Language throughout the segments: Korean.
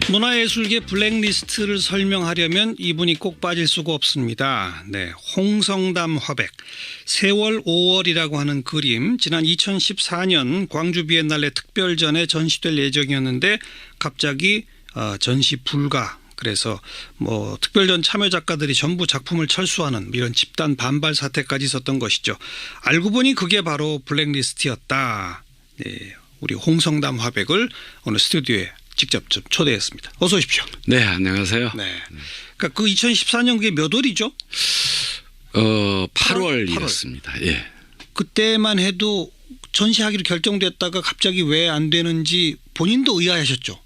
문화예술계 블랙리스트를 설명하려면 이분이 꼭 빠질 수가 없습니다. 네, 홍성담 화백, 세월 5월이라고 하는 그림, 지난 2014년 광주 비엔날레 특별전에 전시될 예정이었는데 갑자기 전시 불가. 그래서 뭐 특별전 참여 작가들이 전부 작품을 철수하는 이런 집단 반발 사태까지 있었던 것이죠. 알고 보니 그게 바로 블랙리스트였다. 네, 우리 홍성담 화백을 오늘 스튜디오에 직접 좀 초대했습니다. 어서 오십시오. 네, 안녕하세요. 네. 그러니까 그 2014년 그게 몇 월이죠? 8월이었습니다. 예. 그때만 해도 전시하기로 결정됐다가 갑자기 왜 안 되는지 본인도 의아하셨죠?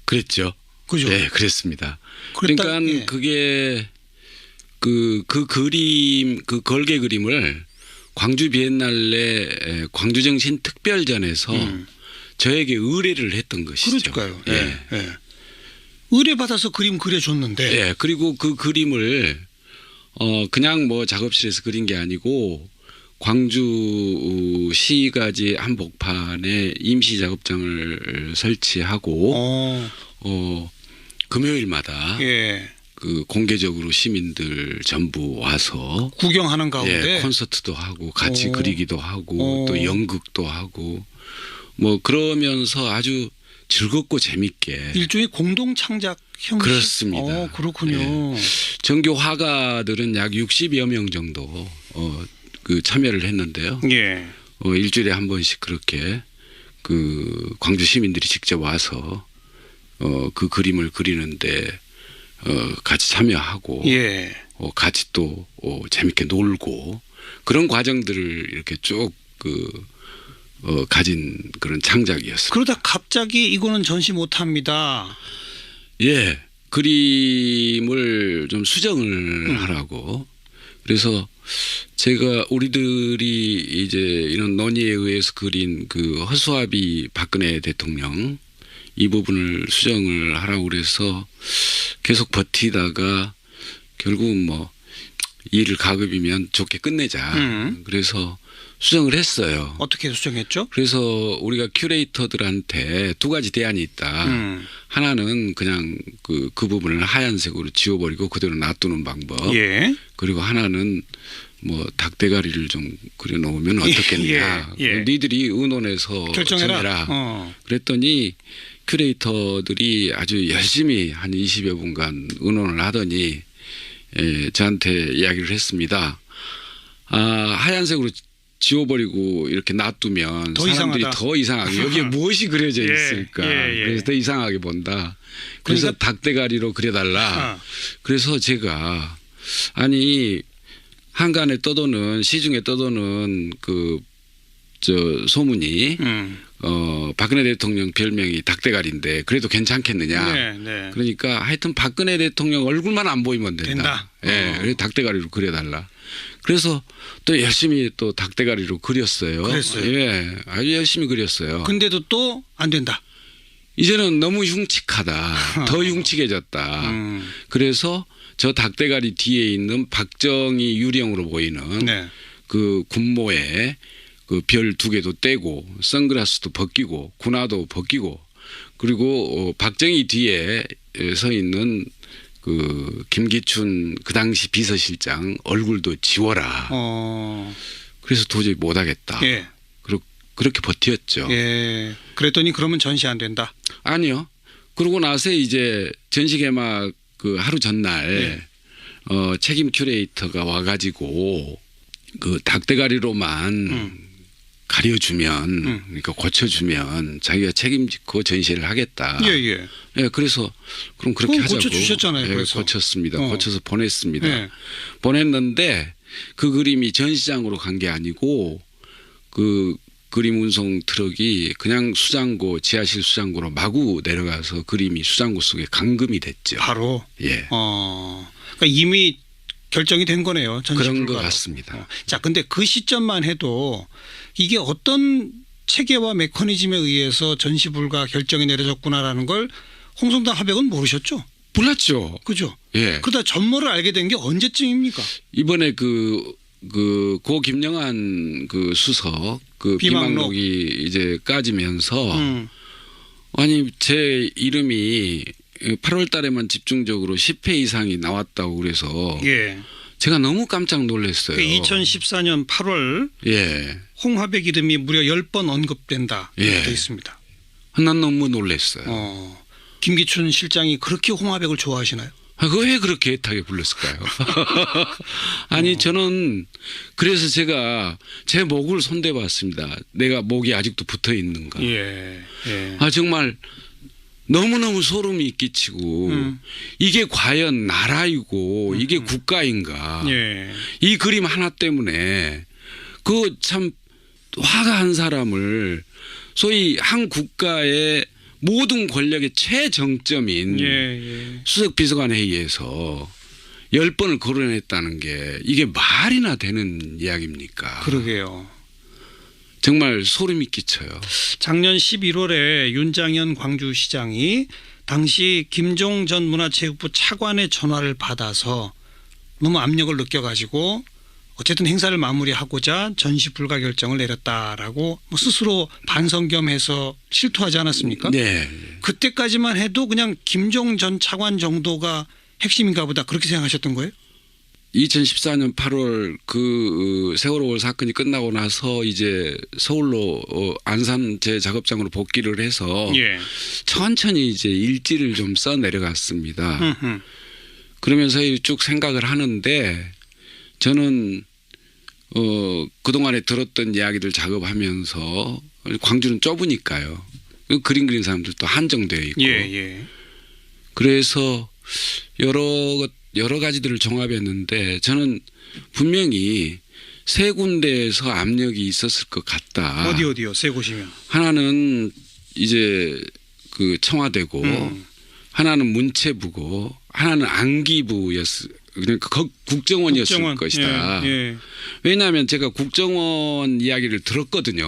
그랬죠. 그죠? 네, 그랬습니다. 그랬다, 그러니까 예. 그게 그 그림, 그 걸개 그림을 광주 비엔날레 광주정신 특별전에서 저에게 의뢰를 했던 것이죠. 그러니까요. 예. 예. 예. 의뢰받아서 그림 그려줬는데. 예. 그리고 그 그림을 그냥 뭐 작업실에서 그린 게 아니고 광주시가지 한복판에 임시 작업장을 설치하고 금요일마다 예. 그 공개적으로 시민들 전부 와서 구경하는 가운데. 예, 콘서트도 하고 같이 그리기도 하고 또 연극도 하고 뭐 그러면서 아주 즐겁고 재밌게 일종의 공동 창작 형식. 그렇습니다. 그렇군요. 예. 전교 화가들은 약 60여 명 정도 그 참여를 했는데요. 예. 일주일에 한 번씩 그렇게 그 광주 시민들이 직접 와서 그 그림을 그리는데 같이 참여하고 예. 같이 또 재밌게 놀고 그런 과정들을 이렇게 쭉 가진 그런 창작이었습니다. 그러다 갑자기 이거는 전시 못합니다. 예, 그림을 좀 수정을 하라고. 그래서 제가 우리들이 이제 이런 논의에 의해서 그린 그 허수아비 박근혜 대통령 이 부분을 수정을 하라고 그래서 계속 버티다가 결국은 뭐 일을 가급이면 좋게 끝내자. 그래서 수정을 했어요. 어떻게 수정했죠? 그래서 우리가 큐레이터들한테 두 가지 대안이 있다. 하나는 그냥 그 부분을 하얀색으로 지워버리고 그대로 놔두는 방법. 예. 그리고 하나는 뭐 닭대가리를 좀 그려놓으면 어떻겠냐. 예. 예. 니들이 의논해서 결정해라. 그랬더니 큐레이터들이 아주 열심히 한 20여 분간 의논을 하더니 저한테 이야기를 했습니다. 하얀색으로 지워버리고 이렇게 놔두면 더 사람들이 이상하다. 더 이상하게 여기에 무엇이 그려져 있을까. 예. 그래서 더 이상하게 본다. 그래서 그러니까 닭대가리로 그려달라. 그래서 제가 아니 한간에 떠도는 시중에 떠도는 소문이 박근혜 대통령 별명이 닭대가리인데 그래도 괜찮겠느냐. 네. 그러니까 하여튼 박근혜 대통령 얼굴만 안 보이면 된다. 예, 그래서 닭대가리로 그려달라. 그래서 또 열심히 또 닭대가리로 그렸어요. 그랬어요. 예, 아주 열심히 그렸어요. 근데도 또 안 된다. 이제는 너무 흉측하다. 더 흉측해졌다. 그래서 저 닭대가리 뒤에 있는 박정희 유령으로 보이는 네. 그 군모에 그 별 두 개도 떼고 선글라스도 벗기고 군화도 벗기고 그리고 박정희 뒤에 서 있는 그 김기춘 그 당시 비서실장 얼굴도 지워라. 그래서 도저히 못하겠다. 예. 그렇게 버텼죠. 예. 그랬더니 그러면 전시 안 된다. 아니요. 그러고 나서 이제 전시 개막 그 하루 전날 책임 큐레이터가 와가지고 그 닭대가리로만 가려주면 그러니까 고쳐주면 자기가 책임지고 전시를 하겠다. 예. 예, 그래서 그럼 그렇게 하자고. 고쳐주셨잖아요. 예, 그래서. 고쳤습니다. 고쳐서 보냈습니다. 예. 보냈는데 그 그림이 전시장으로 간 게 아니고 그 그림 운송 트럭이 그냥 수장고 지하실 수장고로 마구 내려가서 그림이 수장고 속에 감금이 됐죠. 바로. 예. 그러니까 이미 결정이 된 거네요. 전시 그런 불가로. 것 같습니다. 자, 근데 그 시점만 해도 이게 어떤 체계와 메커니즘에 의해서 전시 불가 결정이 내려졌구나라는 걸 홍성담 화백은 모르셨죠? 몰랐죠. 그죠? 예. 그러다 전모를 알게 된 게 언제쯤입니까? 이번에 고 김영한 그 수석 그 비망록이 이제 까지면서 아니 제 이름이 8월 달에만 집중적으로 10회 이상이 나왔다고 그래서 예. 제가 너무 깜짝 놀랐어요. 2014년 8월 예. 홍화백 이름이 무려 10번 언급된다. 이렇게 예. 되어 있습니다. 난 너무 놀랐어요. 김기춘 실장이 그렇게 홍화백을 좋아하시나요? 그거 왜 그렇게 애타게 불렀을까요? 아니 저는 그래서 제가 제 목을 손대봤습니다. 내가 목이 아직도 붙어 있는가. 예. 예. 정말 너무너무 소름이 끼치고 이게 과연 나라이고 이게 국가인가. 예. 이 그림 하나 때문에 그 참 화가 한 사람을 소위 한 국가의 모든 권력의 최정점인 예. 수석비서관 회의에서 10번을 거론했다는 게 이게 말이나 되는 이야기입니까? 그러게요. 정말 소름이 끼쳐요. 작년 11월에 윤장현 광주시장이 당시 김종 전 문화체육부 차관의 전화를 받아서 너무 압력을 느껴가지고 어쨌든 행사를 마무리하고자 전시 불가 결정을 내렸다라고 뭐 스스로 반성겸해서 실토하지 않았습니까? 네. 그때까지만 해도 그냥 김종 전 차관 정도가 핵심인가 보다 그렇게 생각하셨던 거예요? 2014년 8월 그 세월호 5월 사건이 끝나고 나서 이제 서울로 안산 제 작업장으로 복귀를 해서 예. 천천히 이제 일지를 좀 써 내려갔습니다. 그러면서 쭉 생각을 하는데 저는 그동안에 들었던 이야기들 작업하면서 광주는 좁으니까요. 그림 그린 사람들도 한정되어 있고. 예. 그래서 여러 가지들을 종합했는데 저는 분명히 세 군데에서 압력이 있었을 것 같다. 어디요? 세 곳이면. 하나는 이제 그 청와대고 하나는 문체부고 하나는 안기부였을 그러니까 국정원이었을 것이다. 예. 왜냐하면 제가 국정원 이야기를 들었거든요.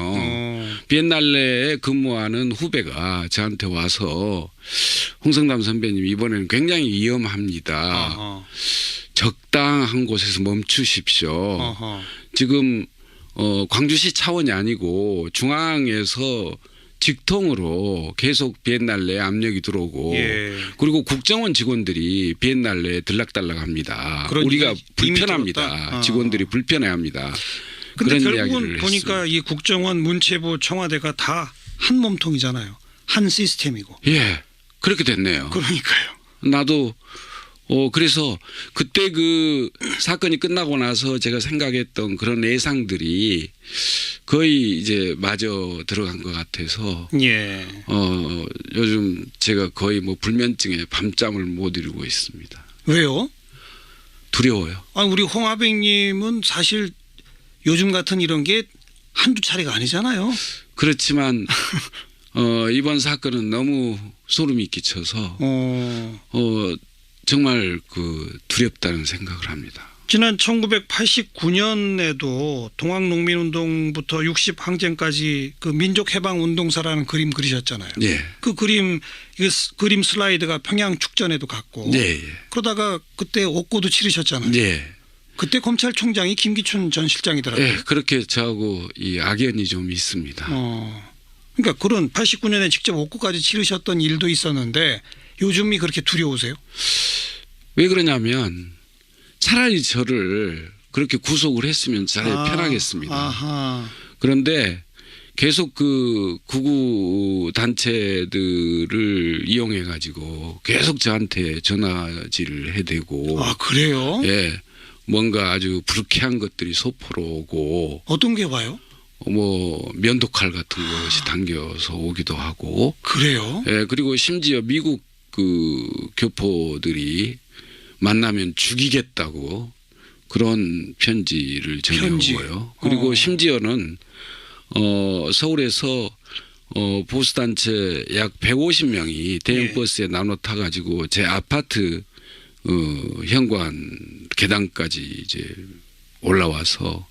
비엔날레에 근무하는 후배가 저한테 와서 홍성담 선배님 이번에는 굉장히 위험합니다. 적당한 곳에서 멈추십시오. 지금 광주시 차원이 아니고 중앙에서 직통으로 계속 비엔날레에 압력이 들어오고 그리고 국정원 직원들이 비엔날레에 들락달락합니다. 우리가 불편합니다. 직원들이 불편해합니다. 그런데 그런 결국은 이야기를 보니까 했습니다. 이 국정원, 문체부, 청와대가 다 한 몸통이잖아요. 한 시스템이고. 예, 그렇게 됐네요. 그러니까요. 나도 그래서 그때 그 사건이 끝나고 나서 제가 생각했던 그런 예상들이 거의 이제 마저 들어간 것 같아서 예. 요즘 제가 거의 뭐 불면증에 밤잠을 못 이루고 있습니다. 왜요? 두려워요. 우리 홍하백님은 사실 요즘 같은 이런 게 한두 차례가 아니잖아요. 그렇지만 이번 사건은 너무 소름이 끼쳐서 정말 그 두렵다는 생각을 합니다. 지난 1989년에도 동학농민운동부터 60항쟁까지 그 민족해방운동사라는 그림 그리셨잖아요. 예. 그 그림 슬라이드가 평양 축전에도 갔고 예. 그러다가 그때 옥고도 치르셨잖아요. 예. 그때 검찰총장이 김기춘 전 실장이더라고요. 예. 그렇게 저하고 이 악연이 좀 있습니다. 그러니까 그런 89년에 직접 옥고까지 치르셨던 일도 있었는데 요즘이 그렇게 두려우세요? 왜 그러냐면 차라리 저를 그렇게 구속을 했으면 차라리 편하겠습니다. 아하. 그런데 계속 그 구구 단체들을 이용해 가지고 계속 저한테 전화질을 해대고. 그래요? 예, 뭔가 아주 불쾌한 것들이 소포로 오고. 어떤 게 와요? 뭐 면도칼 같은 것이 당겨서 오기도 하고. 그래요? 예, 그리고 심지어 미국 그 교포들이 만나면 죽이겠다고 그런 편지를 전해오고요. 그리고 심지어는 서울에서 보수단체 약 150명이 대형 버스에 나눠 타가지고 제 아파트 현관 계단까지 이제 올라와서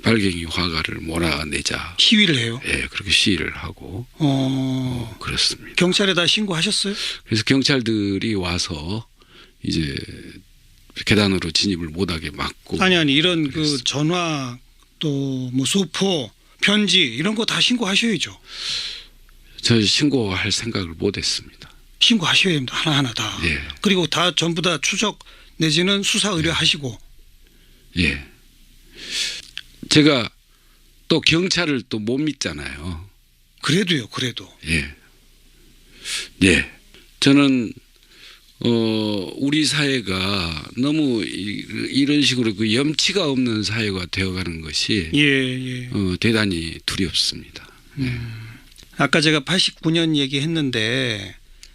발갱이 화가를 몰아내자. 시위를 해요? 예, 그렇게 시위를 하고 그렇습니다. 경찰에다 신고하셨어요? 그래서 경찰들이 와서 이제 계단으로 진입을 못하게 막고. 아니 이런 그랬습니다. 그 전화 또 뭐 소포 편지 이런 거 다 신고하셔야죠. 저 신고할 생각을 못했습니다. 신고하셔야 됩니다. 하나하나 다. 예. 그리고 다 전부 다 추적 내지는 수사 의뢰하시고. 예. 제가 또 경찰을 또 못 믿잖아요. 그래도. 예. 예. 저는 우리 사회가 너무 이런 식으로 그 염치가 없는 사회가 되어가는 것이 예. 대단히 두렵습니다. 예. 아까 제가 89년 얘기했는데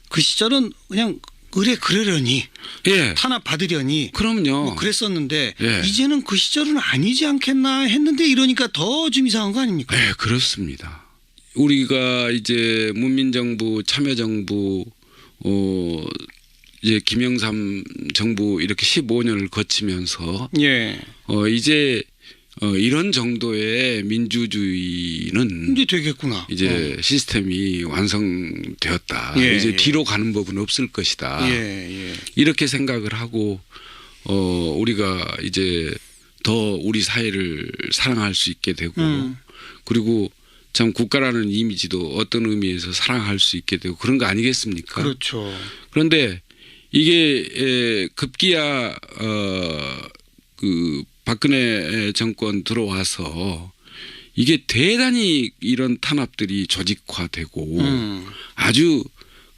그 시절은 그냥 의뢰 그러려니 예. 탄압 받으려니 그럼요. 뭐 그랬었는데 예. 이제는 그 시절은 아니지 않겠나 했는데 이러니까 더 좀 이상한 거 아닙니까? 네, 그렇습니다. 우리가 이제 문민정부, 참여정부, 이제 김영삼 정부 이렇게 15년을 거치면서 예. 이제 이런 정도의 민주주의는 이제 되겠구나. 이제 시스템이 완성되었다. 예, 이제 예. 뒤로 가는 법은 없을 것이다. 예. 이렇게 생각을 하고 우리가 이제 더 우리 사회를 사랑할 수 있게 되고 그리고 참 국가라는 이미지도 어떤 의미에서 사랑할 수 있게 되고 그런 거 아니겠습니까? 그렇죠. 그런데 이게 급기야 그 박근혜 정권 들어와서 이게 대단히 이런 탄압들이 조직화되고 아주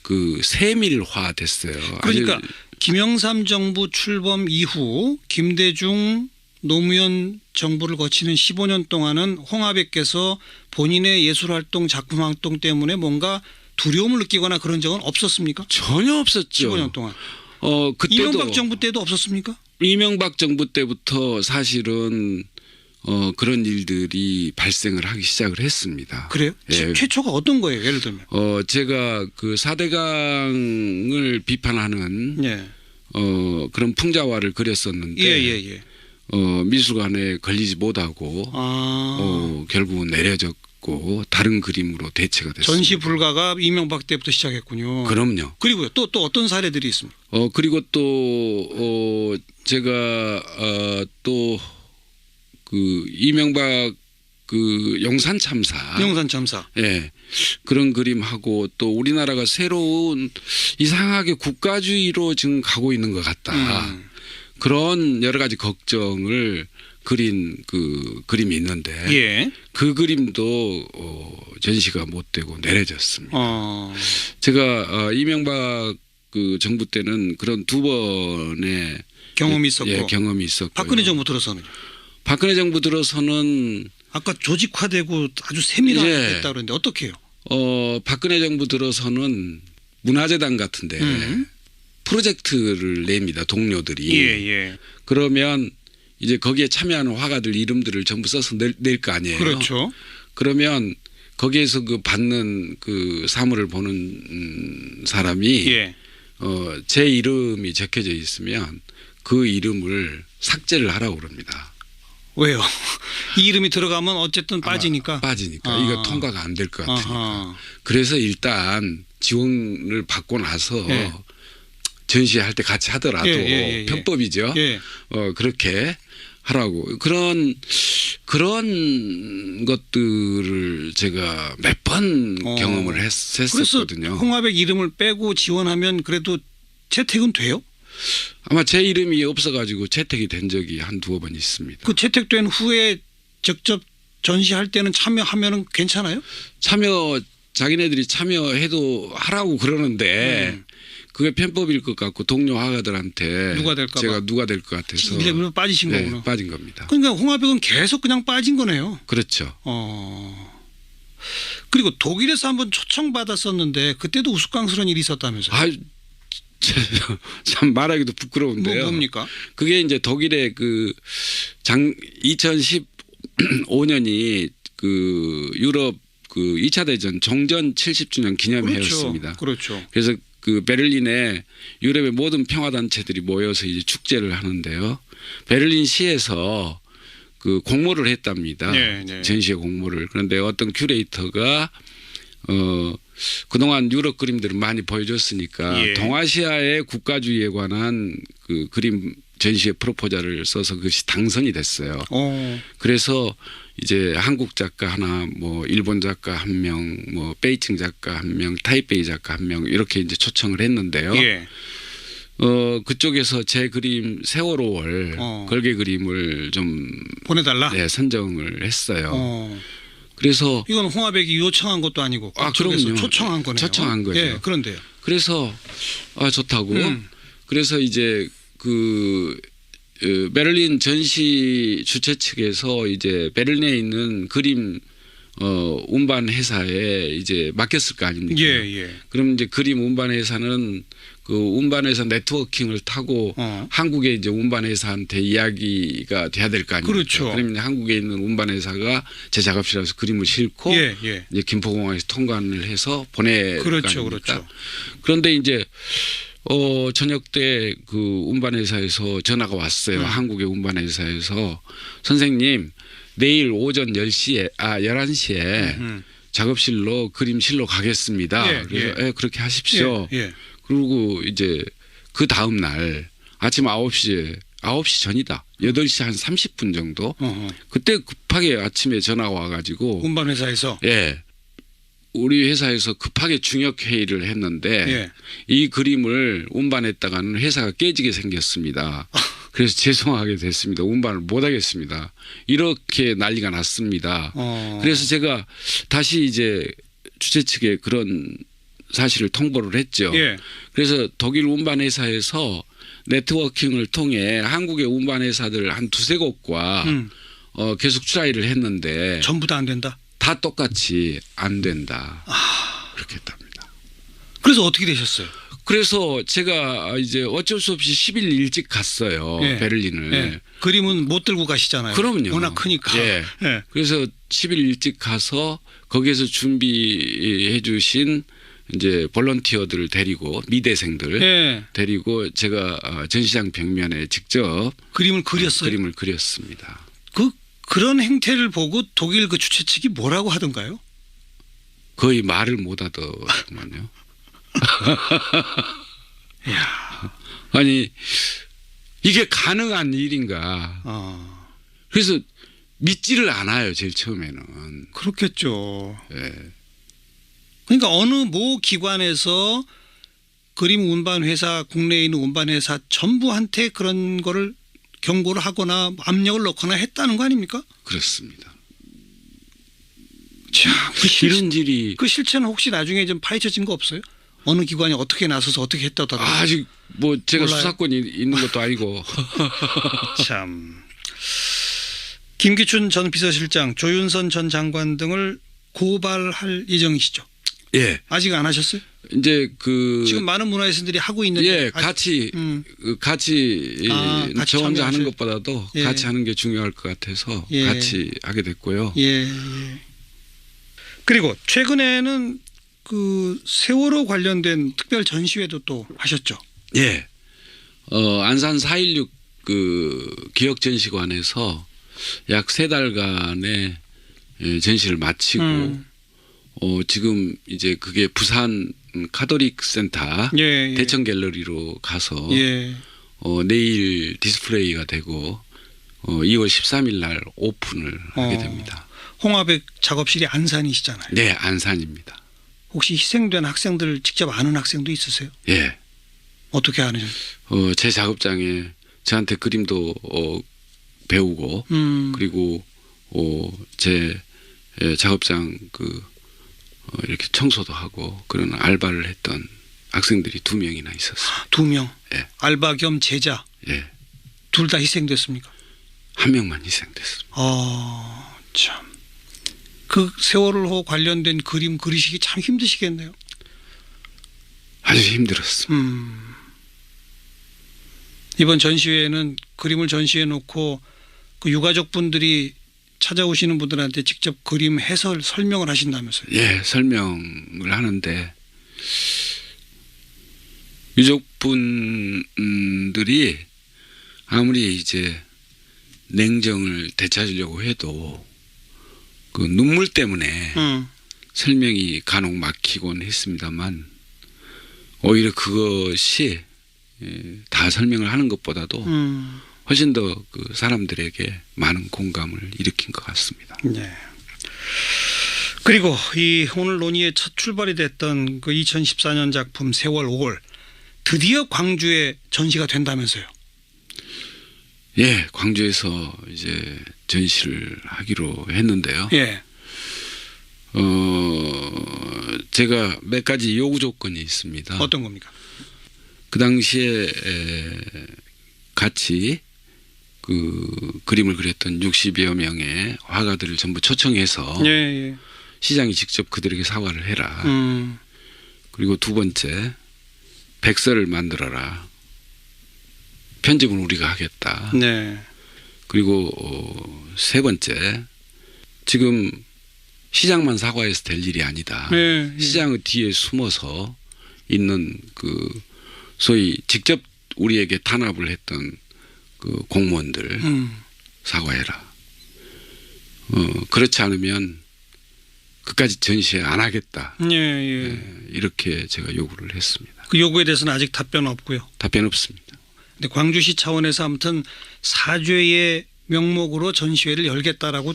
그 세밀화됐어요. 그러니까 아주 김영삼 정부 출범 이후 김대중 노무현 정부를 거치는 15년 동안은 홍하백께서 본인의 예술활동 작품활동 때문에 뭔가 두려움을 느끼거나 그런 적은 없었습니까? 전혀 없었죠. 15년 동안. 그때도 이명박 정부 때도 없었습니까? 이명박 정부 때부터 사실은 그런 일들이 발생을 하기 시작을 했습니다. 그래요? 예. 최초가 어떤 거예요? 예를 들면. 제가 그 4대강을 비판하는 예. 그런 풍자화를 그렸었는데 예. 미술관에 걸리지 못하고 결국은 내려졌고 다른 그림으로 대체가 됐습니다. 전시 불가가 이명박 때부터 시작했군요. 그럼요. 그리고요. 또 어떤 사례들이 있습니까? 그리고 또 제가 또 그 이명박 그 용산 참사. 예. 그런 그림하고 또 우리나라가 새로운 이상하게 국가주의로 지금 가고 있는 것 같다. 그런 여러 가지 걱정을 그린 그 그림이 있는데 예. 그 그림도 전시가 못 되고 내려졌습니다. 제가 이명박 그 정부 때는 그런 두 번의 경험이 있었고. 예, 경험이 있었고. 박근혜 정부 들어서는. 박근혜 정부 들어서는 아까 조직화되고 아주 세밀화됐다 그러는데 어떻게 해요? 박근혜 정부 들어서는 문화재단 같은데 프로젝트를 냅니다. 동료들이. 예. 그러면 이제 거기에 참여하는 화가들 이름들을 전부 써서 낼 거 아니에요. 그렇죠. 그러면 거기에서 그 받는 그 사물을 보는 사람이 제 이름이 적혀져 있으면 그 이름을 삭제를 하라고 그럽니다. 왜요? 이 이름이 들어가면 어쨌든 빠지니까. 이거 통과가 안 될 것 같으니까. 그래서 일단 지원을 받고 나서 전시할 때 같이 하더라도 편법이죠. 그렇게 하라고. 그런 것들을 제가 몇 번 경험을 했었거든요. 그래서 홍하백 이름을 빼고 지원하면 그래도 채택은 돼요? 아마 제 이름이 없어가지고 채택이 된 적이 한두 번 있습니다. 그 채택된 후에 직접 전시할 때는 참여하면은 괜찮아요? 자기네들이 참여해도 하라고 그러는데 그게 편법일 것 같고 동료 화가들한테 제가 누가 될 것 같아서 이름으로 빠지신 거구나. 빠진 겁니다. 그러니까 홍하백은 계속 그냥 빠진 거네요. 그렇죠. 그리고 독일에서 한번 초청받았었는데 그때도 우스꽝스러운 일이 있었다면서요? 참 말하기도 부끄러운데요. 뭡니까? 그게 이제 독일의 그 2015년이 그 유럽 그 2차 대전 종전 70주년 기념해였습니다. 그렇죠. 그래서 그 베를린에 유럽의 모든 평화단체들이 모여서 이제 축제를 하는데요. 베를린 시에서 그 공모를 했답니다. 전시회 공모를. 그런데 어떤 큐레이터가 그동안 유럽 그림들을 많이 보여줬으니까 동아시아의 국가주의에 관한 그 그림 전시회 프로포저를 써서 그것이 당선이 됐어요. 어. 그래서 이제 한국 작가 하나, 뭐 일본 작가 한 명, 뭐 베이징 작가 한 명, 타이베이 작가 한 명 이렇게 이제 초청을 했는데요. 예. 그쪽에서 제 그림 세월호월 걸개 그림을 좀 보내달라. 네, 선정을 했어요. 어. 그래서 이건 홍화백이 요청한 것도 아니고 그쪽에서 그럼요. 초청한 거네요. 초청한 거죠. 예, 그런데요. 그래서 좋다고. 그래서 이제 그 베를린 전시 주최 측에서 이제 베를린에 있는 그림 운반 회사에 이제 맡겼을 거 아닙니까? 예, 예. 그럼 이제 그림 운반 회사는 그 운반 회사 네트워킹을 타고 한국에 이제 운반 회사한테 이야기가 돼야 될 거 아닙니까? 그렇죠. 그러면 한국에 있는 운반 회사가 제 작업실에서 그림을 싣고 예, 예. 이제 김포공항에서 통관을 해서 보낼 그렇죠, 거 아닙니까? 그렇죠. 그런데 이제 저녁 때 그 운반 회사에서 전화가 왔어요. 한국의 운반 회사에서 선생님 내일 오전 10시에 11시에 작업실로 그림실로 가겠습니다. 예, 그래서 그렇게 하십시오. 예, 예. 그리고 이제 그 다음 날 아침 9시 전이다. 8시 한 30분 정도. 그때 급하게 아침에 전화가 와가지고 운반 회사에서 예. 우리 회사에서 급하게 중역 회의를 했는데 예. 이 그림을 운반했다가는 회사가 깨지게 생겼습니다. 그래서 죄송하게 됐습니다. 운반을 못 하겠습니다. 이렇게 난리가 났습니다. 그래서 제가 다시 이제 주최 측에 그런 사실을 통보를 했죠. 예. 그래서 독일 운반 회사에서 네트워킹을 통해 한국의 운반 회사들 한 두세 곳과 계속 트라이를 했는데 전부 다 안 된다. 다 똑같이 안 된다. 그렇게 했답니다. 그래서 어떻게 되셨어요? 그래서 제가 이제 어쩔 수 없이 10일 일찍 갔어요. 예. 베를린을. 예. 그림은 못 들고 가시잖아요. 그럼요. 워낙 크니까. 예. 예. 그래서 10일 일찍 가서 거기에서 준비해 주신 이제 볼런티어들을 데리고 미대생들 예. 데리고 제가 전시장 벽면에 직접 그림을 그렸어요. 그림을 그렸습니다. 그런 행태를 보고 독일 그 주최 측이 뭐라고 하던가요? 거의 말을 못 하더군요. 아니 이게 가능한 일인가? 그래서 믿지를 않아요. 제일 처음에는. 그렇겠죠. 예. 그러니까 어느 모 기관에서 그림 운반 회사, 국내에 있는 운반 회사 전부한테 그런 거를 경고를 하거나 압력을 넣거나 했다는 거 아닙니까? 그렇습니다. 참, 이런 일이 그 실체는 혹시 나중에 좀 파헤쳐진 거 없어요? 어느 기관이 어떻게 나서서 어떻게 했다더라도. 아직 뭐 제가 몰라요. 수사권이 있는 것도 아니고. 참. 김기춘 전 비서실장, 조윤선 전 장관 고발할 예정이시죠? 예. 아직 안 하셨어요? 이제 지금 많은 문화예술들이 하고 있는데. 예, 같이 같이 저 혼자 하는 것보다도 예. 같이 하는 게 중요할 것 같아서 예. 같이 하게 됐고요. 예. 그리고 최근에는 그 세월호 관련된 특별 전시회도 또 하셨죠? 예. 안산 4.16 그 기억전시관에서 약 3달간의 전시를 마치고 지금 이제 그게 부산 카톨릭 센터 예, 예. 대청 갤러리로 가서 예. 내일 디스플레이가 되고 2월 13일 날 오픈을 하게 됩니다. 홍화백 작업실이 안산이시잖아요. 네, 안산입니다. 혹시 희생된 학생들 직접 아는 학생도 있으세요? 예. 어떻게 아는? 제 작업장에 저한테 그림도 배우고 그리고 제 작업장 이렇게 청소도 하고 그런 알바를 했던 학생들이 2명이나 있었어요. 2명. 예. 알바 겸 제자. 예. 둘 다 희생됐습니까? 1명만 희생됐습니다. 참. 그 세월호 관련된 그림 그리시기 참 힘드시겠네요. 아주 힘들었습니다. 이번 전시회에는 그림을 전시해 놓고 그 유가족 분들이 찾아오시는 분들한테 직접 그림 해설 설명을 하신다면서요? 예, 설명을 하는데 유족분들이 아무리 이제 냉정을 되찾으려고 해도 그 눈물 때문에 설명이 간혹 막히곤 했습니다만 오히려 그것이 다 설명을 하는 것보다도 음. 훨씬 더 그 사람들에게 많은 공감을 일으킨 것 같습니다. 네. 그리고 이 오늘 논의의 첫 출발이 됐던 그 2014년 작품 세월 5월 드디어 광주에 전시가 된다면서요. 예, 광주에서 이제 전시를 하기로 했는데요. 예. 제가 몇 가지 요구 조건이 있습니다. 어떤 겁니까? 그 당시에 같이 그 그림을 그렸던 60여 명의 화가들을 전부 초청해서 예, 예. 시장이 직접 그들에게 사과를 해라. 그리고 두 번째, 백서를 만들어라. 편집은 우리가 하겠다. 네. 그리고 세 번째, 지금 시장만 사과해서 될 일이 아니다. 네, 예. 시장의 뒤에 숨어서 있는 그 소위 직접 우리에게 탄압을 했던 그 공무원들 사과해라. 그렇지 않으면 그까지 전시회 안 하겠다. 예, 예. 이렇게 제가 요구를 했습니다. 그 요구에 대해서는 아직 답변 없고요. 답변 없습니다. 근데 광주시 차원에서 아무튼 사죄의 명목으로 전시회를 열겠다라고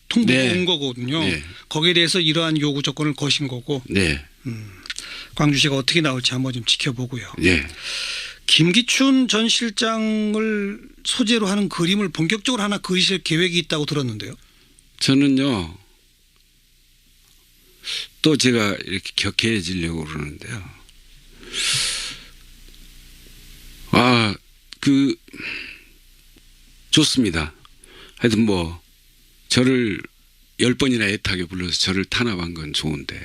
통보가 네. 온 거거든요. 네. 거기에 대해서 이러한 요구 조건을 거신 거고 네. 광주시가 어떻게 나올지 한번 좀 지켜보고요. 예. 김기춘 전 실장을 소재로 하는 그림을 본격적으로 하나 그리실 계획이 있다고 들었는데요. 저는요, 또 제가 이렇게 격해지려고 그러는데요. 좋습니다. 하여튼 뭐, 저를 10번이나 애타게 불러서 저를 탄압한 건 좋은데,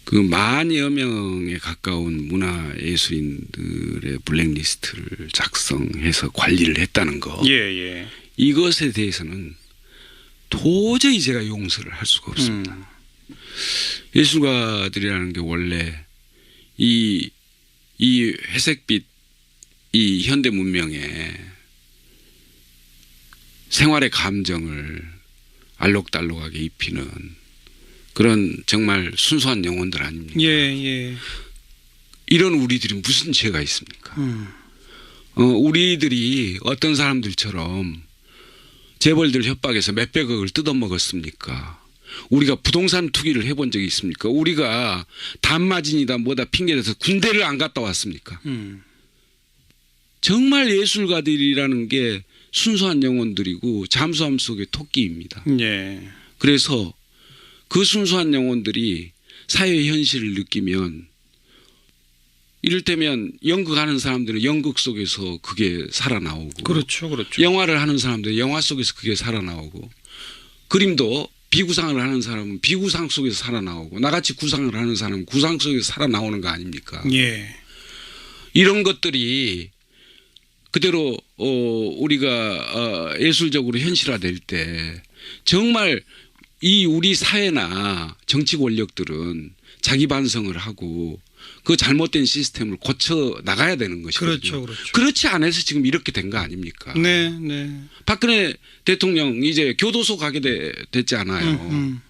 그 만여 명에 가까운 문화예술인들의 블랙리스트를 작성해서 관리를 했다는 거. 예, 예. 이것에 대해서는 도저히 제가 용서를 할 수가 없습니다. 예술가들이라는 게 원래 이 회색빛 이 현대 문명에 생활의 감정을 알록달록하게 입히는 그런 정말 순수한 영혼들 아닙니까? 예, 예. 이런 우리들이 무슨 죄가 있습니까? 우리들이 어떤 사람들처럼 재벌들 협박해서 몇백억을 뜯어먹었습니까? 우리가 부동산 투기를 해본 적이 있습니까? 우리가 단마진이다 뭐다 핑계대서 군대를 안 갔다 왔습니까? 정말 예술가들이라는 게 순수한 영혼들이고 잠수함 속의 토끼입니다. 예. 그래서 그 순수한 영혼들이 사회의 현실을 느끼면 이를테면 연극하는 사람들은 연극 속에서 그게 살아나오고 그렇죠, 그렇죠. 영화를 하는 사람들은 영화 속에서 그게 살아나오고 그림도 비구상을 하는 사람은 비구상 속에서 살아나오고 나같이 구상을 하는 사람은 구상 속에서 살아나오는 거 아닙니까? 예. 이런 것들이 그대로 우리가 예술적으로 현실화될 때 정말 이 우리 사회나 정치 권력들은 자기 반성을 하고 그 잘못된 시스템을 고쳐 나가야 되는 것이거든요. 그렇죠, 그렇죠. 그렇지 않아서 지금 이렇게 된 거 아닙니까? 네, 네. 박근혜 대통령 이제 교도소 가게 됐지 않아요.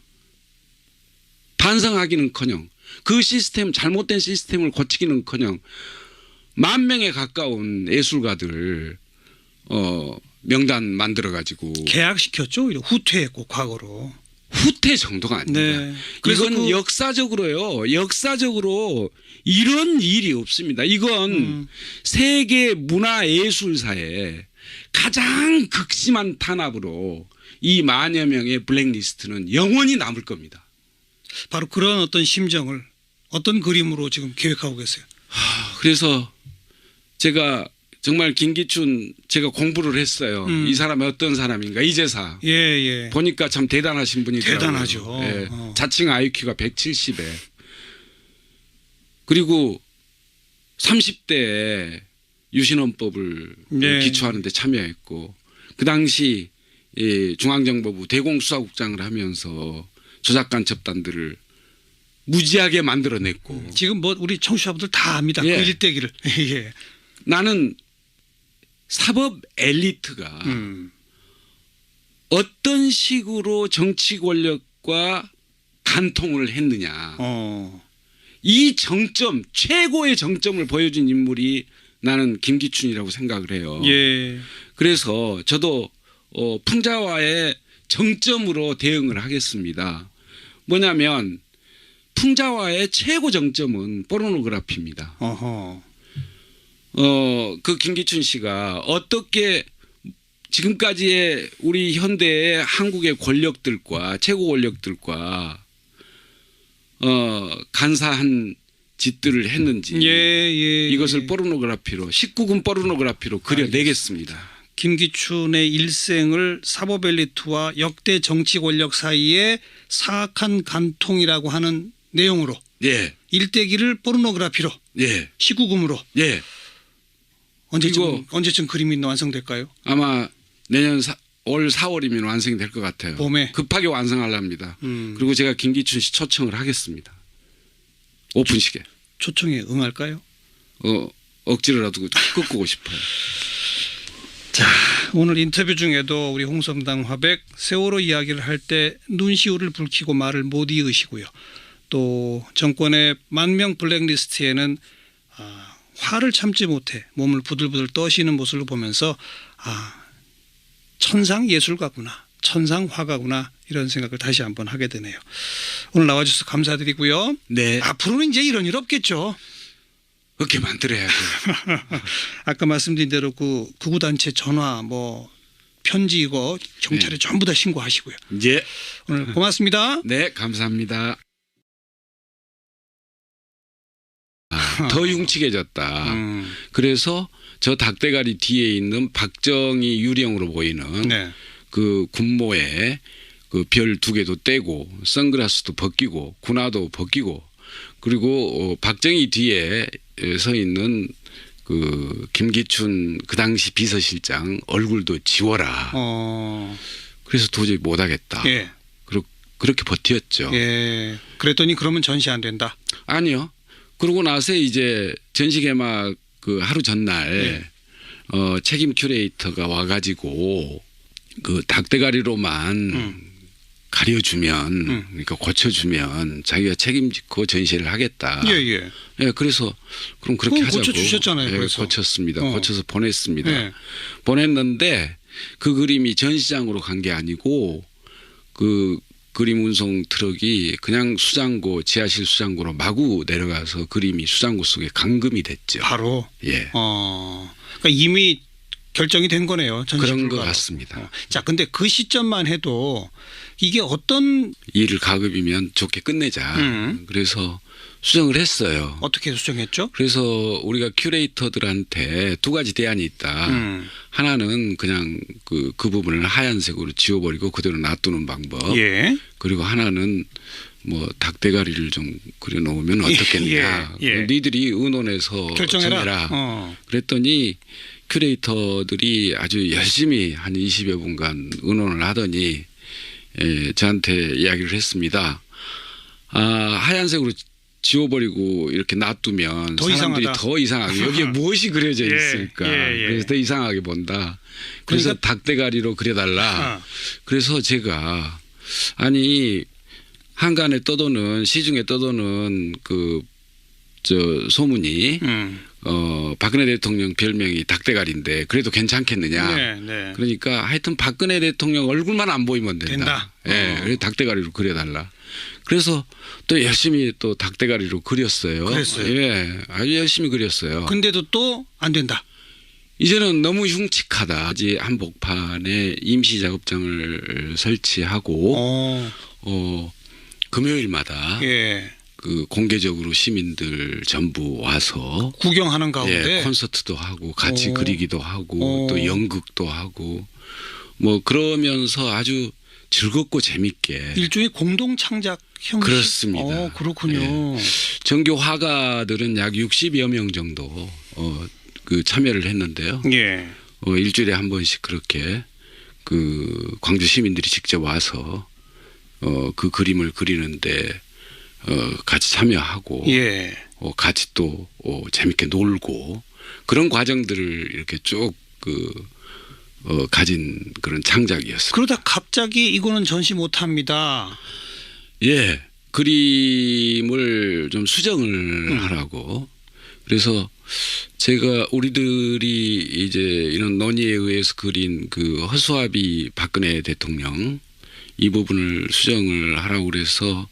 반성하기는커녕 그 시스템 잘못된 시스템을 고치기는커녕 10,000명에 가까운 예술가들을 명단 만들어 가지고 계약시켰죠. 오히려 후퇴했고 과거로. 후퇴 정도가 아닙니다. 네. 그래서 이건 역사적으로요. 역사적으로 이런 일이 없습니다. 이건 세계 문화예술사에 가장 극심한 탄압으로 이 만여 명의 블랙리스트는 영원히 남을 겁니다. 바로 그런 어떤 심정을 어떤 그림으로 지금 계획하고 계세요? 그래서 제가 정말 김기춘 제가 공부를 했어요. 이 사람이 어떤 사람인가 이제사. 예, 예. 보니까 참 대단하신 분이더라고요. 대단하죠. 예. 자칭 IQ가 170에. 그리고 30대에 유신헌법을 네. 기초하는 데 참여했고 그 당시 중앙정보부 대공수사국장을 하면서 조작간첩단들을 무지하게 만들어냈고 지금 뭐 우리 청취자분들 다 압니다. 예. 그 일대기를. 예. 나는 사법 엘리트가 어떤 식으로 정치 권력과 간통을 했느냐. 이 정점, 최고의 정점을 보여준 인물이 나는 김기춘이라고 생각을 해요. 예. 그래서 저도 풍자화의 정점으로 대응을 하겠습니다. 뭐냐면 풍자화의 최고 정점은 포르노그래피입니다. 어허. 그 김기춘 씨가 어떻게 지금까지의 우리 현대의 한국의 권력들과 최고 권력들과 간사한 짓들을 했는지 이것을 포르노그래피로 19금 포르노그래피로 그려내겠습니다. 김기춘의 일생을 사법 엘리트와 역대 정치 권력 사이에 사악한 간통이라고 하는 내용으로 예. 일대기를 포르노그래피로 예. 19금으로 예. 언제쯤 그림이 완성될까요? 아마 내년 올 4월이면 완성이 될 것 같아요. 봄에 급하게 완성하려합니다. 그리고 제가 김기춘 씨 초청을 하겠습니다. 오픈식에. 초청에 응할까요? 억지로라도 끄고 싶어요. 자, 오늘 인터뷰 중에도 우리 홍성당 화백 세월호 이야기를 할 때 눈시울을 붉히고 말을 못 이으시고요. 또 정권의 만명 블랙리스트에는 화를 참지 못해 몸을 부들부들 떠시는 모습을 보면서 천상 예술가구나, 천상 화가구나 이런 생각을 다시 한번 하게 되네요. 오늘 나와주셔서 감사드리고요. 네. 앞으로는 이제 이런 일 없겠죠. 그렇게 만들어야죠. 아까 말씀드린 대로 그 극우단체 전화 편지 이거 경찰에 전부 다 신고하시고요. 예. 오늘 고맙습니다. 네, 감사합니다. 더 흉측해졌다. 그래서 저 닭대가리 뒤에 있는 박정희 유령으로 보이는 네. 그 군모에 그 별 2개도 떼고 선글라스도 벗기고 군화도 벗기고 그리고 박정희 뒤에 서 있는 그 김기춘 그 당시 비서실장 얼굴도 지워라. 그래서 도저히 못하겠다. 예. 그렇게 버텼죠. 예. 그랬더니 그러면 전시 안 된다. 아니요. 그러고 나서 이제 전시 개막 그 하루 전날 책임 큐레이터가 와가지고 그 닭대가리로만 가려주면 그러니까 고쳐주면 자기가 책임지고 전시를 하겠다. 예예. 예, 그래서 그럼 그렇게 하자고. 고쳐주셨잖아요. 예, 그래서. 고쳤습니다. 고쳐서 보냈습니다. 예. 보냈는데 그 그림이 전시장으로 간 게 아니고 그 그림 운송 트럭이 그냥 수장고 지하실 수장고로 마구 내려가서 그림이 수장고 속에 감금이 됐죠. 바로. 예. 그러니까 이미 결정이 된 거네요. 전시 그런 불가로. 것 같습니다. 자, 근데 그 시점만 해도 이게 어떤 일을 가급이면 좋게 끝내자. 그래서 수정을 했어요. 어떻게 수정했죠? 그래서 우리가 큐레이터들한테 2가지 대안이 있다. 하나는 그냥 그 부분을 하얀색으로 지워버리고 그대로 놔두는 방법. 예. 그리고 하나는 닭대가리를 좀 그려놓으면 어떻겠냐. 예. 니들이 의논해서 결정해라. 정해라. 그랬더니 큐레이터들이 아주 열심히 한 20여 분간 의논을 하더니 저한테 이야기를 했습니다. 하얀색으로 지워버리고 이렇게 놔두면 더 사람들이 이상하다. 더 이상하게 여기에 무엇이 그려져 있을까. 그래서 더 이상하게 본다. 그래서 그러니까 닭대가리로 그려달라. 그래서 제가 아니 한간에 떠도는 시중에 떠도는 소문이 박근혜 대통령 별명이 닭대가리인데 그래도 괜찮겠느냐. 네. 그러니까 하여튼 박근혜 대통령 얼굴만 안 보이면 된다. 예, 그래서 닭대가리로 그려달라. 그래서 또 열심히 또 닭대가리로 그렸어요. 그랬어요. 예, 아주 열심히 그렸어요. 근데도 또 안 된다. 이제는 너무 흉측하다. 아직 한복판에 임시 작업장을 설치하고 금요일마다 예. 그 공개적으로 시민들 전부 와서 구경하는 가운데 콘서트도 하고 같이 그리기도 하고 또 연극도 하고 그러면서 아주 즐겁고 재밌게 일종의 공동 창작 형식. 그렇습니다. 그렇군요. 예. 정교 화가들은 약 60여 명 정도 그 참여를 했는데요. 예. 일주일에 한 번씩 그렇게 그 광주 시민들이 직접 와서 그 그림을 그리는데 같이 참여하고 예. 같이 또 재밌게 놀고 그런 과정들을 이렇게 쭉 가진 그런 창작이었습니다. 그러다 갑자기 이거는 전시 못합니다. 예. 그림을 좀 수정을 하라고. 그래서 제가 우리들이 이제 이런 논의에 의해서 그린 그 허수아비 박근혜 대통령 이 부분을 수정을 하라고 그래서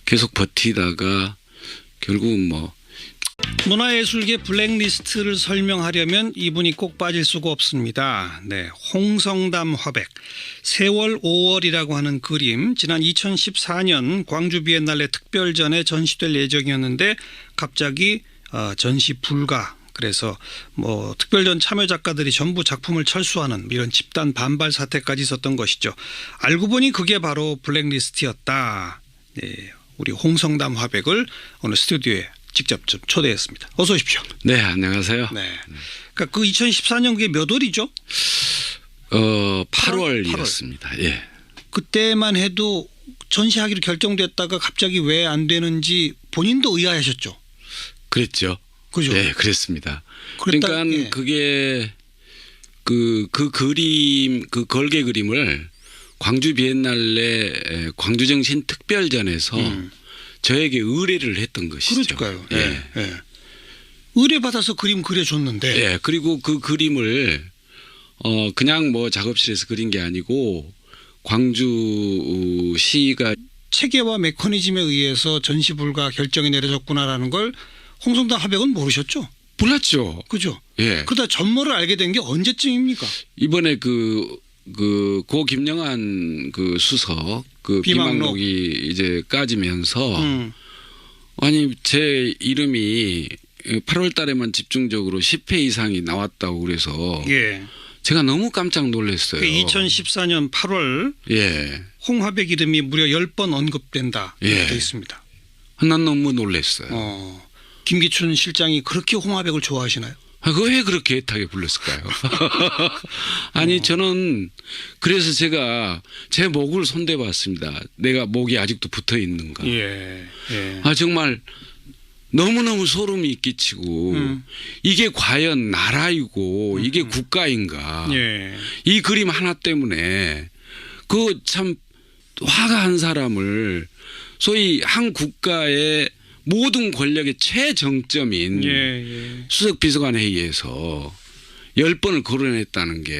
계속 버티다가 결국은 뭐 문화예술계 블랙리스트를 설명하려면 이분이 꼭 빠질 수가 없습니다. 네, 홍성담 화백, 세월 5월이라고 하는 그림 지난 2014년 광주 비엔날레 특별전에 전시될 예정이었는데 갑자기 전시 불가. 그래서 뭐 특별전 참여 작가들이 전부 작품을 철수하는 이런 집단 반발 사태까지 있었던 것이죠. 알고 보니 그게 바로 블랙리스트였다. 네, 우리 홍성담 화백을 오늘 스튜디오에 직접 좀 초대했습니다. 어서 오십시오. 네, 안녕하세요. 네. 그러니까 그 2014년 그게 몇 월이죠? 8월이었습니다. 예. 그때만 해도 전시하기로 결정됐다가 갑자기 왜 안 되는지 본인도 의아하셨죠? 그랬죠. 그죠? 네, 그랬습니다. 그랬다, 그러니까 예. 그게 그 그림, 그 걸개 그림을 광주 비엔날레 광주정신 특별전에서 저에게 의뢰를 했던 것이죠. 그러니까요. 예. 예. 예. 의뢰받아서 그림 그려줬는데. 예. 그리고 그 그림을 그냥 뭐 작업실에서 그린 게 아니고 광주시가 체계와 메커니즘에 의해서 전시 불가 결정이 내려졌구나라는 걸 홍성담 화백은 모르셨죠? 몰랐죠. 그죠? 예. 그러다 전모를 알게 된 게 언제쯤입니까? 이번에 고 김영한 그 수석 그 비망록. 비망록이 이제 까지면서 아니 제 이름이 8월 달에만 집중적으로 10회 이상이 나왔다고 그래서 예. 제가 너무 깜짝 놀랐어요. 2014년 8월 예. 홍화백 이름이 무려 10번 언급된다. 이렇게 예. 되어 있습니다. 난 너무 놀랐어요. 김기춘 실장이 그렇게 홍화백을 좋아하시나요? 그거 왜 그렇게 애타게 불렀을까요? 아니 저는 그래서 제가 제 목을 손대봤습니다. 내가 목이 아직도 붙어 있는가. 예. 예. 정말 너무너무 소름이 끼치고 이게 과연 나라이고 이게 국가인가. 예. 이 그림 하나 때문에 그 참 화가 한 사람을 소위 한 국가의 모든 권력의 최정점인 예. 예. 수석 비서관 회의에서 10번을 거론했다는 게